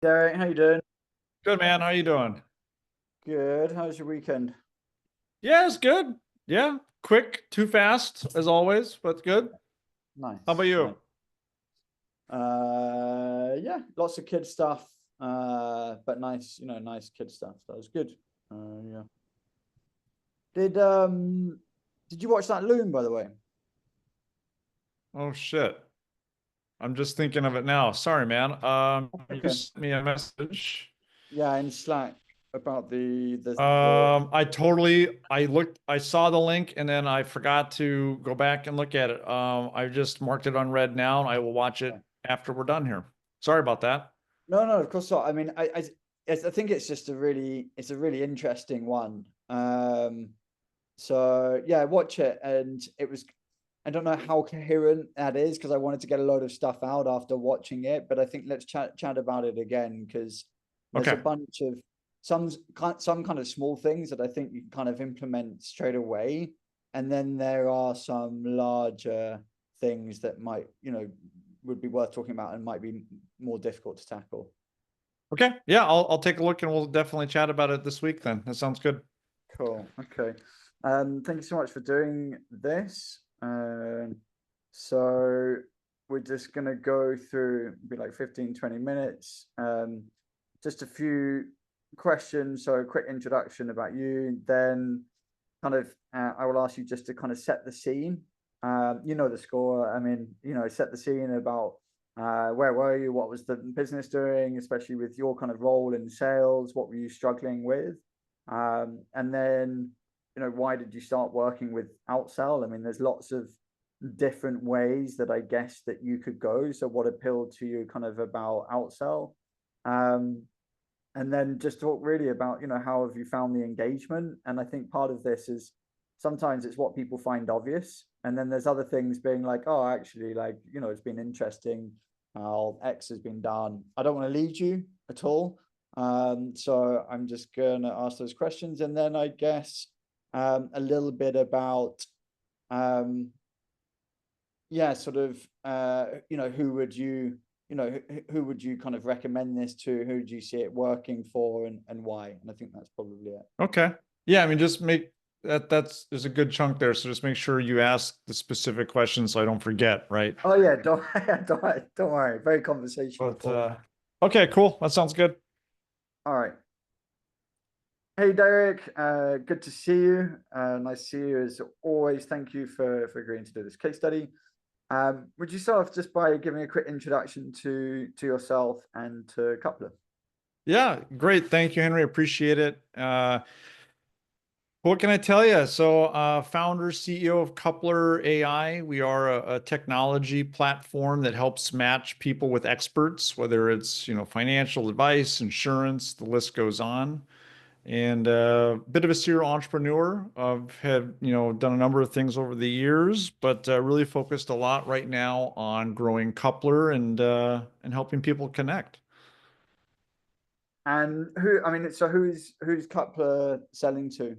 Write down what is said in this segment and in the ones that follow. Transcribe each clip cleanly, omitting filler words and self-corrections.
Derek, how you doing? Good man. How you doing? Good. How's your weekend? Yeah, it's good. Yeah, quick, too fast as always, but good. How about Nice, nice. you? Yeah, lots of kid stuff. But nice, nice kid stuff. That was good. Yeah. Did um, did you watch that Loom, by the way? Oh shit. I'm just thinking of it now. Sorry, man. You Okay. sent me a message. Yeah, in Slack about the I saw the link and then I forgot to go back and look at it. I just marked it unread now and I will watch it after we're done here. Sorry about that. No, no, of course not. I mean, I think it's just it's a really interesting one. So yeah, watch it, and it was. I don't know how coherent that is because I wanted to get a load of stuff out after watching it, but I think let's chat about it again because there's a Okay. bunch of some some kind of small things that I think you can kind of implement straight away, and then there are some larger things that might would be worth talking about and might be more difficult to tackle. Okay. Yeah, I'll take a look and we'll definitely chat about it this week then. That sounds good. Cool. Okay. Thank you so much for doing this. So we're just gonna go through be like 15, 20 minutes. Just a few questions. So a quick introduction about you, then kind of I will ask you just to kind of set the scene. You know the score. I mean, set the scene about where were you, what was the business doing, especially with your kind of role in sales, what were you struggling with? And then, why did you start working with Outsell? I mean, there's lots of different ways that I guess that you could go. So what appealed to you kind of about Outsell? Um, and then just talk really about, how have you found the engagement? And I think part of this is sometimes it's what people find obvious. And then there's other things being like, oh, actually, like, it's been interesting how X has been done. I don't want to lead you at all. So I'm just gonna ask those questions, and then I guess a little bit about um, yeah, sort of who would who would you kind of recommend this to? Who do you see it working for, and why? And I think that's probably it. Okay. Yeah, I mean, just make that's there's a good chunk there. So just make sure you ask the specific questions so I don't forget, right? Oh yeah, don't don't worry. Very conversational But call. okay, cool. That sounds good. All right. Hey Derek, good to see you. Nice to see you as always. Thank you for agreeing to do this case study. Would you start off just by giving a quick introduction to yourself and to Couplr? Yeah, great. Thank you, Henry. Appreciate it. What can I tell you? So, founder, CEO of Couplr AI. We are a technology platform that helps match people with experts, whether it's, financial advice, insurance, the list goes on. And a bit of a serial entrepreneur. I've had, done a number of things over the years, but really focused a lot right now on growing Couplr and helping people connect. And I mean, so who's Couplr selling to?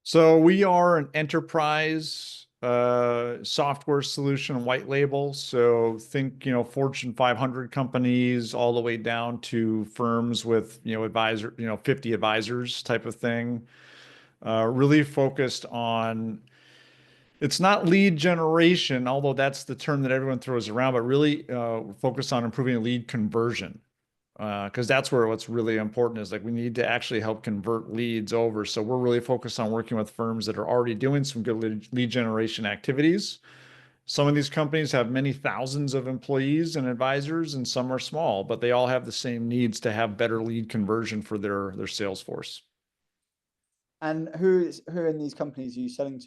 So we are an enterprise software solution white label. So think, Fortune 500 companies all the way down to firms with, 50 advisors type of thing. Really focused on it's not lead generation, although that's the term that everyone throws around, but really focus on improving lead conversion. Because that's where what's really important is like we need to actually help convert leads over. So we're really focused on working with firms that are already doing some good lead generation activities. Some of these companies have many thousands of employees and advisors, and some are small, but they all have the same needs to have better lead conversion for their sales force. And who in these companies are you selling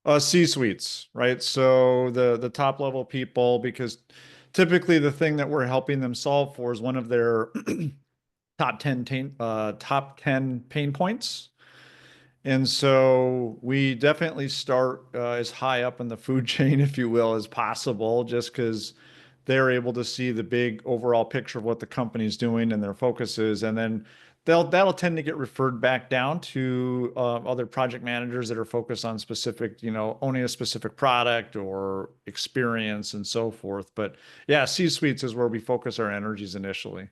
to? C-suites, right? So the top level people, because typically the thing that we're helping them solve for is one of their top 10 pain points. And so we definitely start as high up in the food chain, if you will, as possible, just because they're able to see the big overall picture of what the company's doing and their focus is. And then that'll tend to get referred back down to other project managers that are focused on specific, owning a specific product or experience and so forth. But yeah, C-suites is where we focus our energies initially.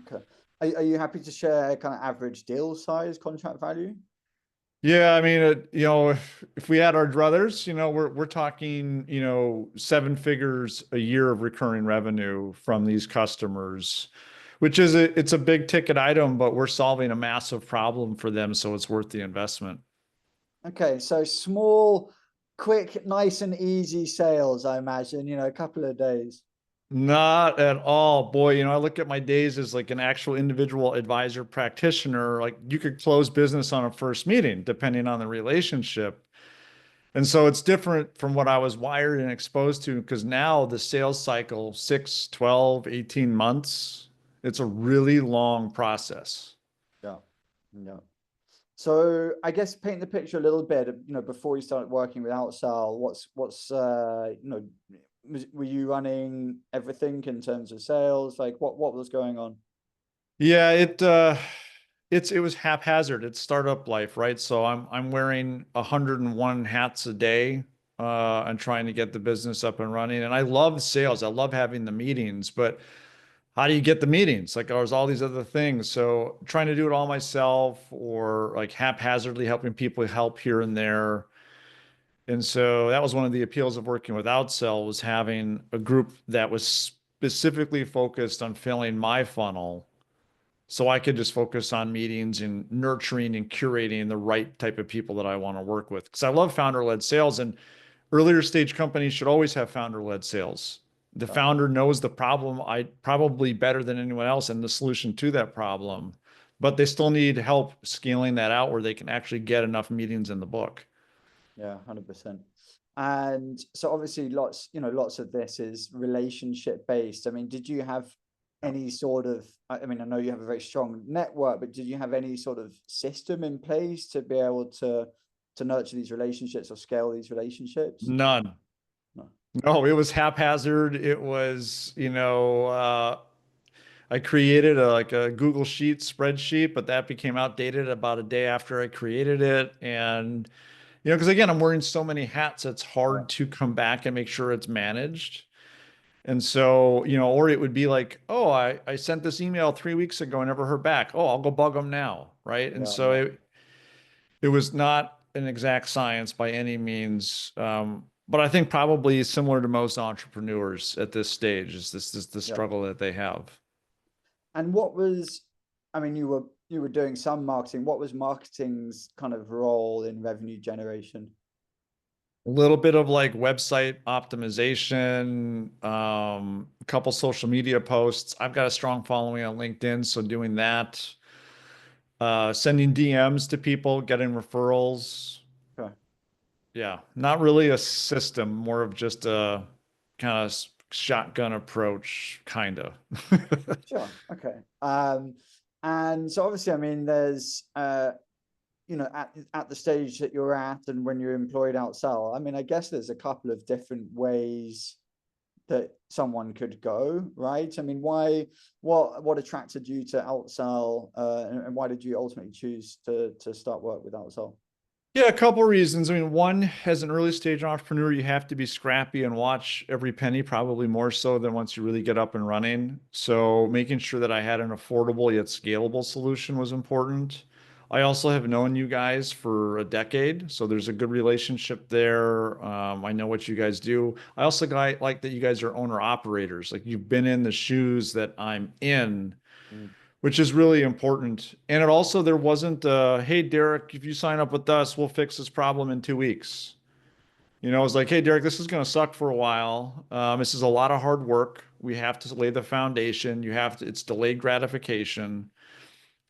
Okay. Are you happy to share kind of average deal size, contract value? Yeah, I mean, if we had our druthers, we're talking, seven figures a year of recurring revenue from these customers, which it's a big ticket item, but we're solving a massive problem for them, so it's worth the investment. Okay, so small, quick, nice and easy sales, I imagine, a couple of days. Not at all. Boy, I look at my days as like an actual individual advisor practitioner. Like you could close business on a first meeting, depending on the relationship. And so it's different from what I was wired and exposed to because now the sales cycle, 6, 12, 18 months, it's a really long process. Yeah. Yeah. So I guess paint the picture a little bit, before you started working with Outsell, were you running everything in terms of sales? Like what was going on? Yeah, it was haphazard. It's startup life, right? So I'm wearing 101 hats a day and trying to get the business up and running. And I love sales. I love having the meetings, but how do you get the meetings? Like there's all these other things. So trying to do it all myself or like haphazardly helping people help here and there. And so that was one of the appeals of working with Outsell was having a group that was specifically focused on filling my funnel so I could just focus on meetings and nurturing and curating the right type of people that I want to work with. Because I love founder-led sales, and earlier stage companies should always have founder-led sales. The Yeah. founder knows the problem I probably better than anyone else and the solution to that problem, but they still need help scaling that out where they can actually get enough meetings in the book. Yeah, 100%. And so obviously lots of this is relationship based. I mean, did you have any sort of, I mean, I know you have a very strong network, but did you have any sort of system in place to be able to nurture these relationships or scale these relationships? None. No. No, it was haphazard. It was, I created like a Google Sheet spreadsheet, but that became outdated about a day after I created it. And, because again, I'm wearing so many hats, it's Yeah. hard to come back and make sure it's managed. And so, or it would be like, oh, I sent this email 3 weeks ago, I never heard back. Oh, I'll go bug them now. Right. And Yeah. so Yeah. it was not an exact science by any means. But I think probably similar to most entrepreneurs at this stage is this the Yeah. struggle that they have. And I mean, you were doing some marketing. What was marketing's kind of role in revenue generation? A little bit of like website optimization, a couple social media posts. I've got a strong following on LinkedIn, so doing that, sending DMs to people, getting referrals. Okay. Yeah, not really a system, more of just a kind of shotgun approach, kind of. Sure. Okay. And so obviously, I mean, there's at the stage that you're at and when you're employed outside, I mean, I guess there's a couple of different ways that someone could go, right? I mean, what attracted you to Outsell, and why did you ultimately choose to start work with Outsell? Yeah, a couple reasons. I mean, one, as an early stage entrepreneur, you have to be scrappy and watch every penny, probably more so than once you really get up and running. So making sure that I had an affordable yet scalable solution was important. I also have known you guys for a decade, so there's a good relationship there. I know what you guys do. I also like that you guys are owner operators. Like you've been in the shoes that I'm in, Mm. which is really important. And it also, there wasn't, hey, Derek, if you sign up with us, we'll fix this problem in 2 weeks. It's like, hey, Derek, this is going to suck for a while. This is a lot of hard work. We have to lay the foundation. It's delayed gratification.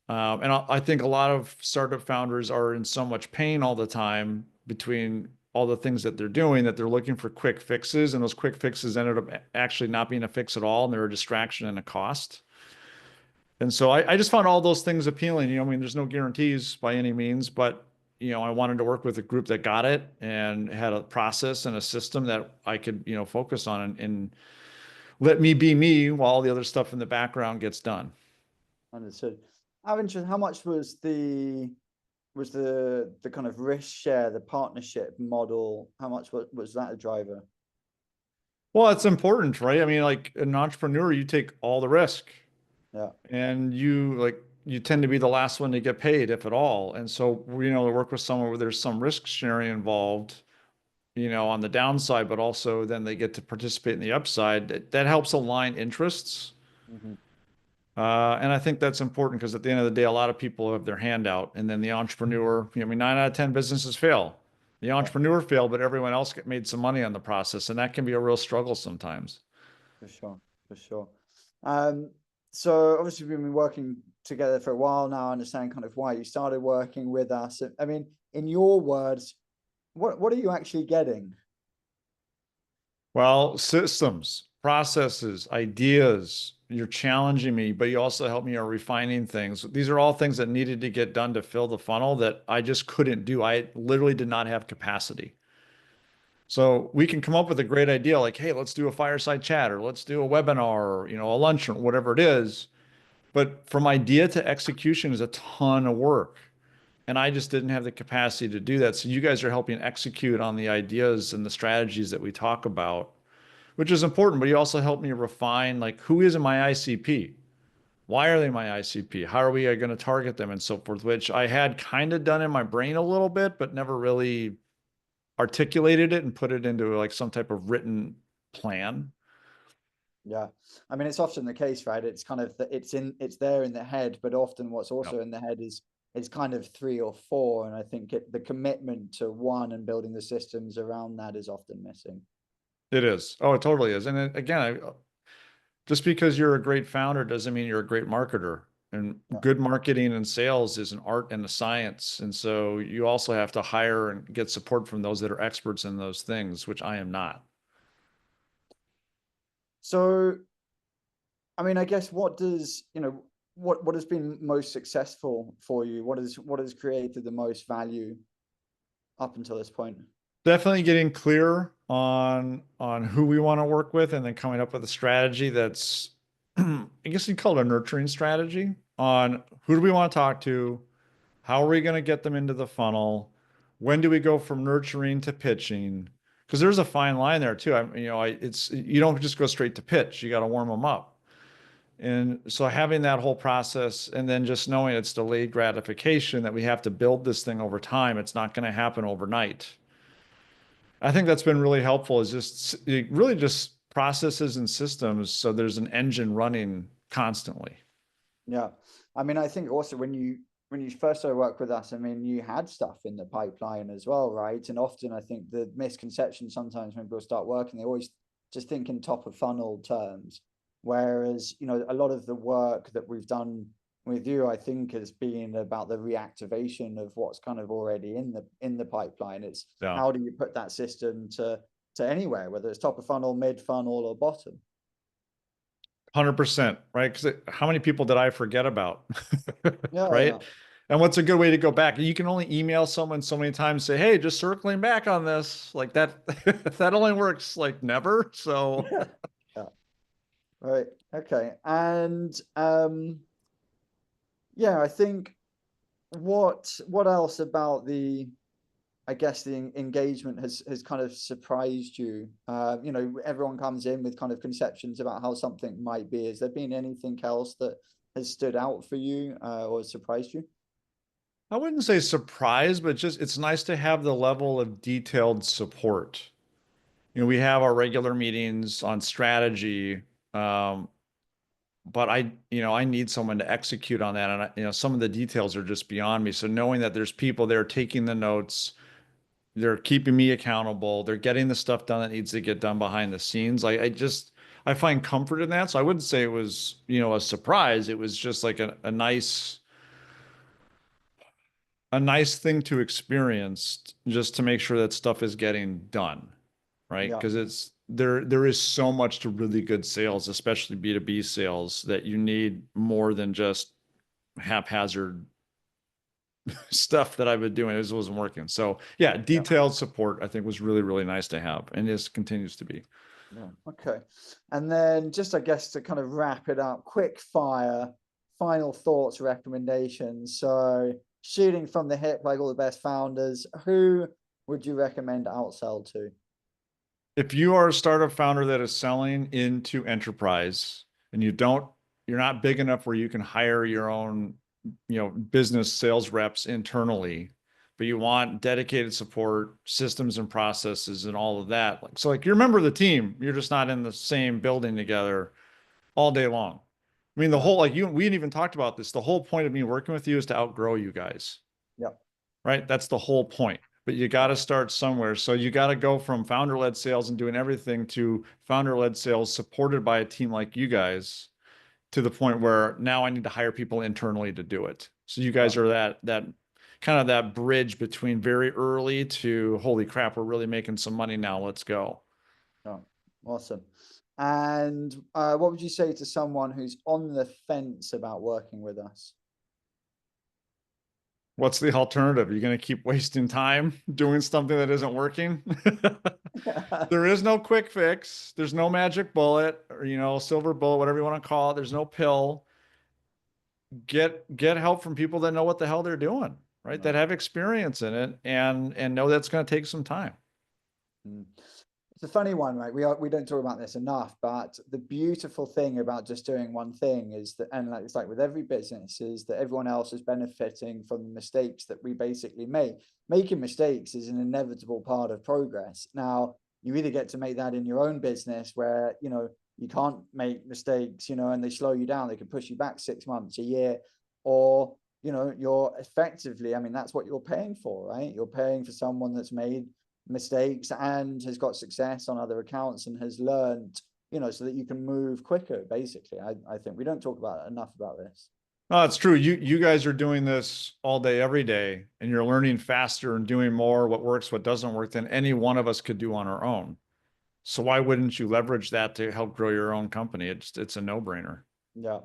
And I think a lot of startup founders are in so much pain all the time between all the things that they're doing that they're looking for quick fixes. And those quick fixes ended up actually not being a fix at all. And they're a distraction and a cost. And so I just found all those things appealing. I mean, there's no guarantees by any means, but I wanted to work with a group that got it and had a process and a system that I could, focus on and let me be me while all the other stuff in the background gets done. Understood. How interesting. How much was the kind of risk share, the partnership model? How much was that a driver? Well, it's important, right? I mean, like an entrepreneur, you take all the risk Yeah. and you tend to be the last one to get paid, if at all. And so, to work with someone where there's some risk sharing involved, on the downside, but also then they get to participate in the upside. That helps align interests. Hmm. And I think that's important because at the end of the day, a lot of people have their hand out, and then the entrepreneur, I mean, 9 out of 10 businesses fail. The Yeah, entrepreneur failed, but everyone else made some money on the process, and that can be a real struggle sometimes. for sure, for sure. Um, so obviously we've been working together for a while now. I understand kind of why you started working with us. I mean, in your words, what are you actually getting? Well, systems, processes, ideas, you're challenging me, but you also help me on refining things. These are all things that needed to get done to fill the funnel that I just couldn't do. I literally did not have capacity. So we can come up with a great idea like, hey, let's do a fireside chat or let's do a webinar or, a lunch or whatever it is. But from idea to execution is a ton of work. And I just didn't have the capacity to do that. So you guys are helping execute on the ideas and the strategies that we talk about, which is important, but you also help me refine like who is in my ICP? Why are they my ICP? How are we going to target them and so forth, which I had kind of done in my brain a little bit, but never really articulated it and put it into like some type of written plan. Yeah. I mean, it's often the case, right? It's kind of it's there in the head, but often what's Yep. also in the head is kind of three or four. And I think the commitment to one and building the systems around that is often missing. It is. Oh, it totally is. And again, just because you're a great founder doesn't mean you're a great marketer. And Yeah. good marketing and sales is an art and a science. And so you also have to hire and get support from those that are experts in those things, which I am not. So, I mean, I guess what does, what has been most successful for you? What has created the most value up until this point? Definitely getting clear on who we want to work with and then coming up with a strategy that's I guess you'd call it a nurturing strategy on who do we want to talk to, how are we going to get them into the funnel, when do we go from nurturing to pitching? Because there's a fine line there too. It's you don't just go straight to pitch. You got to warm them up. And so having that whole process and then just knowing it's delayed gratification that we have to build this thing over time. It's not going to happen overnight. I think that's been really helpful is really just processes and systems so there's an engine running constantly. Yeah. I mean, I think also when you first started work with us, I mean, you had stuff in the pipeline as well, right? And often I think the misconception sometimes when people start working, they always just think in top of funnel terms. Whereas, a lot of the work that we've done with you, I think, has been about the reactivation of what's kind of already in the pipeline. It's Yeah. how do you put that system to anywhere, whether it's top of funnel, mid funnel, or bottom. 100%, right? Because how many people did I forget about? Yeah, yeah. Right? And what's a good way to go back? You can only email someone so many times, say, hey, just circling back on this. Like that, that only works like never. So Yeah. Right. Okay. And yeah, I think what else about I guess the engagement has kind of surprised you? Everyone comes in with kind of conceptions about how something might be. Has there been anything else that has stood out for you or surprised you? I wouldn't say surprise, but just it's nice to have the level of detailed support. We have our regular meetings on strategy, um, but I need someone to execute on that. And some of the details are just beyond me. So knowing that there's people there taking the notes, they're keeping me accountable, they're getting the stuff done that needs to get done behind the scenes. I find comfort in that. So I wouldn't say it was, a surprise. It was just like a nice thing to experience just to make sure that stuff is getting done, right? Yeah. Because there is so much to really good sales, especially B2B sales, that you need more than just haphazard stuff that I've been doing. It wasn't working. So yeah, Yeah. detailed support I think was really, really nice to have, and this continues to be. Yeah. Okay. And then just I guess to kind of wrap it up, quick fire final thoughts, recommendations. So shooting from the hip, like all the best founders, who would you recommend outsell to? If you are a startup founder that is selling into enterprise and you're not big enough where you can hire your own, business sales reps internally, but you want dedicated support, systems and processes and all of that. Like you're a member of the team, you're just not in the same building together all day long. I mean, the Yeah. whole, we didn't even talked about this. The whole point of me working with you is to outgrow you guys, Yep. right? That's the whole point. But you got to start somewhere. So you got to go from founder-led sales and doing everything to founder-led sales supported by a team like you guys to the point where now I need to hire people internally to do it. So you guys Yep. are that kind of that bridge between very early to holy crap, we're really making some money now. Let's go. Oh, awesome. And what would you say to someone who's on the fence about working with us? What's the alternative? You're going to keep wasting time doing something that isn't working? There is no quick fix. There's no magic bullet or, silver bullet, whatever you want to call it. There's no pill. Get help from people that know what the hell they're doing, right? No. That have experience in it and know that's going to take some time. Mm. It's a funny one, right? We don't talk about this enough, but the beautiful thing about just doing one thing is that, and like it's like with every business, is that everyone else is benefiting from the mistakes that we basically make. Making mistakes is an inevitable part of progress. Now, you either get to make that in your own business where, you can't make mistakes, and they slow you down, they can push you back 6 months, a year, or, you're effectively, I mean, that's what you're paying for, right? You're paying for someone that's made mistakes and has got success on other accounts and has learned, so that you can move quicker, basically. I think we don't talk about enough about this. No, it's true. You guys are doing this all day, every day, and you're learning faster and doing more what works, what doesn't work than any one of us could do on our own. So why wouldn't you leverage that to help grow your own company? It's a no-brainer. Yeah.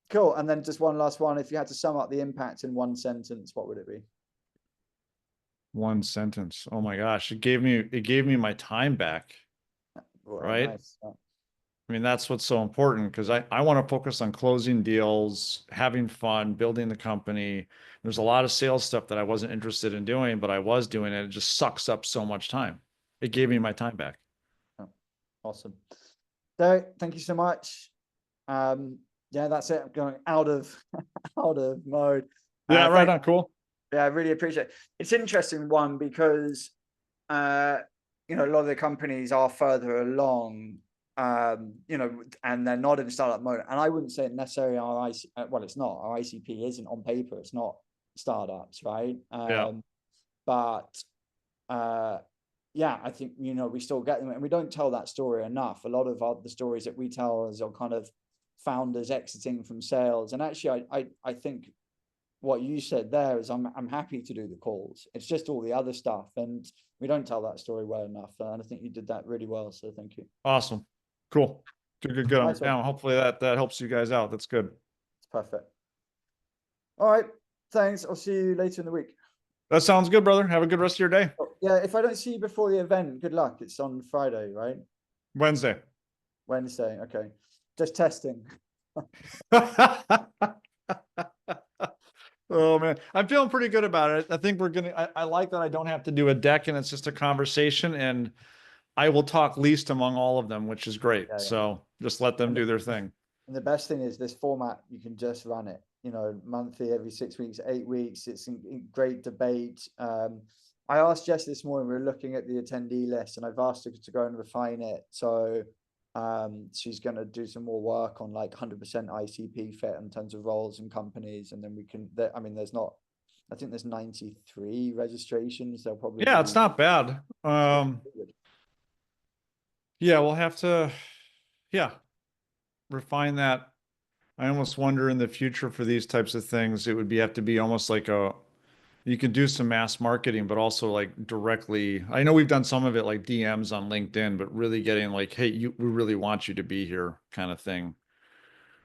Cool. And then just one last one. If you had to sum up the impact in one sentence, what would it be? One sentence. Oh my gosh, it gave me my time back, Well, right? nice. Yeah. I mean, that's what's so important because I want to focus on closing deals, having fun, building the company. There's a lot of sales stuff that I wasn't interested in doing, but I was doing it. It just sucks up so much time. It gave me my time back. Oh, awesome. Derek, thank you so much. Yeah, that's it. I'm going out of out of mode. Yeah, right on. Cool. Yeah, I really appreciate it. It's an interesting one because a lot of the companies are further along, and they're not in startup mode. And I wouldn't say necessarily well, it's not. Our ICP isn't on paper. It's not startups, right? Yeah. But yeah, I think, we still get them, and we don't tell that story enough. A lot of the stories that we tell is on kind of founders exiting from sales. And actually, I think what you said there is I'm happy to do the calls. It's just all the other stuff, and we don't tell that story well enough. And I think you did that really well. So thank you. Awesome. Cool. Good. Nice one. Now, hopefully that helps you guys out. That's good. It's perfect. All right. Thanks. I'll see you later in the week. That sounds good, brother. Have a good rest of your day. Yeah, if I don't see you before the event, good luck. It's on Friday, right? Wednesday. Wednesday. Okay. Just testing. Oh man, I'm feeling pretty good about it. I think I like that I don't have to do a deck and it's just a conversation, and I will talk least among all of them, which is great. Yeah. So just let them do their thing. And the best thing is this format, you can just run it, monthly, every 6 weeks, 8 weeks. It's a great debate. I asked Jess this morning, we were looking at the attendee list, and I've asked her to go and refine it. So she's going to do some more work on like 100% ICP fit in terms of roles and companies. And then we can, I mean, I think there's 93 registrations. They'll probably, yeah, it's not bad. Yeah, we'll have to, refine that. I almost wonder in the future for these types of things, it would have to be almost like you could do some mass marketing, but also like directly. I know we've done some of it like DMs on LinkedIn, but really getting like, hey, we really want you to be here kind of thing.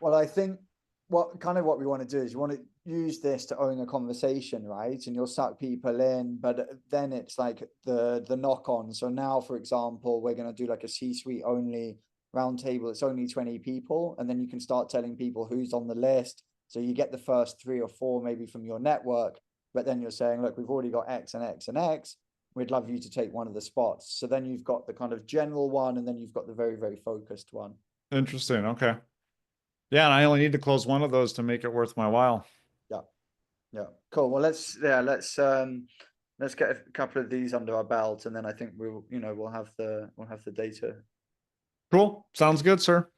Well, I think what we want to do is you want to use this to own a conversation, right? And you'll suck people in, but then it's like the knock on. So now, for example, we're going to do like a C-suite only round table, it's only 20 people, and then you can start telling people who's on the list. So you get the first 3 or 4 maybe from your network, but then you're saying, look, we've already got X and X and X. We'd love you to take one of the spots. So then you've got the kind of general one, and then you've got the very, very focused one. Interesting. Okay. Yeah, and I only need to close one of those to make it worth my while. Yeah. Yeah. Cool. Well, let's get a couple of these under our belt, and then I think we'll have the data. Cool. Sounds good, sir.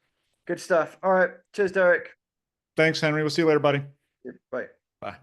Good stuff. All right. Cheers, Derek. Thanks, Henry. We'll see you later, buddy. Bye. Bye.